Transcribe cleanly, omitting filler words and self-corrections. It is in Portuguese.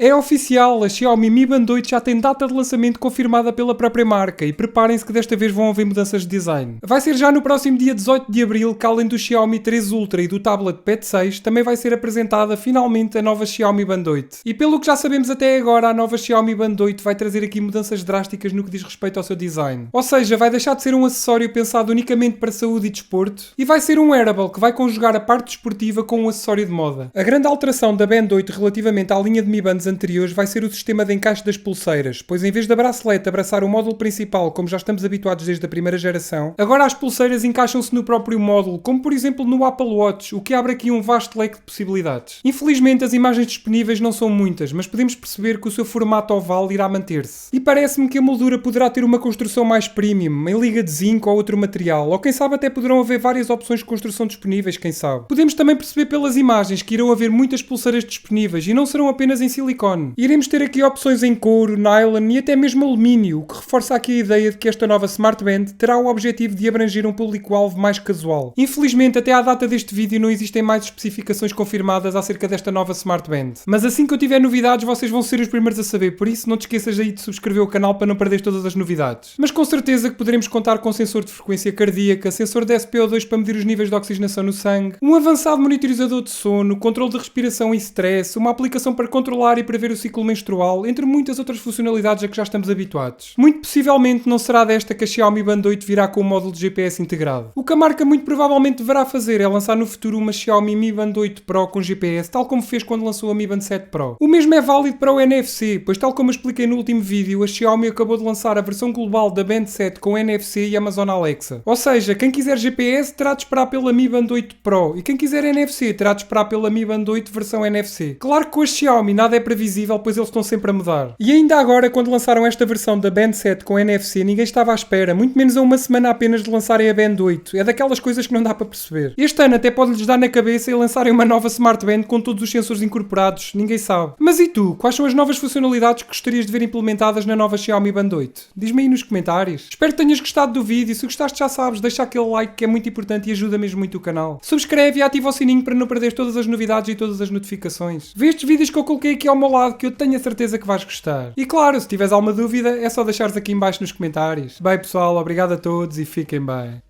É oficial, a Xiaomi Mi Band 8 já tem data de lançamento confirmada pela própria marca e preparem-se que desta vez vão haver mudanças de design. Vai ser já no próximo dia 18 de Abril que além do Xiaomi 13 Ultra e do tablet Pad 6, também vai ser apresentada finalmente a nova Xiaomi Band 8. E pelo que já sabemos até agora, a nova Xiaomi Band 8 vai trazer aqui mudanças drásticas no que diz respeito ao seu design. Ou seja, vai deixar de ser um acessório pensado unicamente para saúde e desporto e vai ser um wearable que vai conjugar a parte desportiva com um acessório de moda. A grande alteração da Band 8 relativamente à linha de Mi Bands anteriores vai ser o sistema de encaixe das pulseiras, pois em vez da bracelete abraçar o módulo principal como já estamos habituados desde a primeira geração, agora as pulseiras encaixam-se no próprio módulo, como por exemplo no Apple Watch, o que abre aqui um vasto leque de possibilidades. Infelizmente as imagens disponíveis não são muitas, mas podemos perceber que o seu formato oval irá manter-se. E parece-me que a moldura poderá ter uma construção mais premium, em liga de zinco ou outro material, ou quem sabe até poderão haver várias opções de construção disponíveis, quem sabe. Podemos também perceber pelas imagens que irão haver muitas pulseiras disponíveis e não serão apenas em silicone. Iremos ter aqui opções em couro, nylon e até mesmo alumínio, o que reforça aqui a ideia de que esta nova Smart Band terá o objetivo de abranger um público-alvo mais casual. Infelizmente, até à data deste vídeo não existem mais especificações confirmadas acerca desta nova Smart Band. Mas assim que eu tiver novidades, vocês vão ser os primeiros a saber, por isso não te esqueças aí de subscrever o canal para não perder todas as novidades. Mas com certeza que poderemos contar com sensor de frequência cardíaca, sensor de SpO2 para medir os níveis de oxigenação no sangue, um avançado monitorizador de sono, controle de respiração e stress, uma aplicação para controlar e prever o ciclo menstrual, entre muitas outras funcionalidades a que já estamos habituados. Muito possivelmente não será desta que a Xiaomi Band 8 virá com um módulo de GPS integrado. O que a marca muito provavelmente deverá fazer é lançar no futuro uma Xiaomi Mi Band 8 Pro com GPS, tal como fez quando lançou a Mi Band 7 Pro. O mesmo é válido para o NFC, pois tal como eu expliquei no último vídeo, a Xiaomi acabou de lançar a versão global da Band 7 com NFC e Amazon Alexa. Ou seja, quem quiser GPS terá de esperar pela Mi Band 8 Pro e quem quiser NFC terá de esperar pela Mi Band 8 versão NFC. Claro que com a Xiaomi nada é previsível, pois eles estão sempre a mudar. E ainda agora, quando lançaram esta versão da Band 7 com NFC, ninguém estava à espera, muito menos a uma semana apenas de lançarem a Band 8. É daquelas coisas que não dá para perceber. Este ano até pode-lhes dar na cabeça e lançarem uma nova Smart Band com todos os sensores incorporados, ninguém sabe. Mas e tu? Quais são as novas funcionalidades que gostarias de ver implementadas na nova Xiaomi Band 8? Diz-me aí nos comentários. Espero que tenhas gostado do vídeo, se gostaste já sabes, deixa aquele like que é muito importante e ajuda mesmo muito o canal. Subscreve e ativa o sininho para não perder todas as novidades e todas as notificações. Vê estes vídeos que eu coloquei aqui ao meu lado que eu tenho a certeza que vais gostar. E claro, se tiveres alguma dúvida é só deixares aqui em baixo nos comentários. Bem pessoal, obrigado a todos e fiquem bem.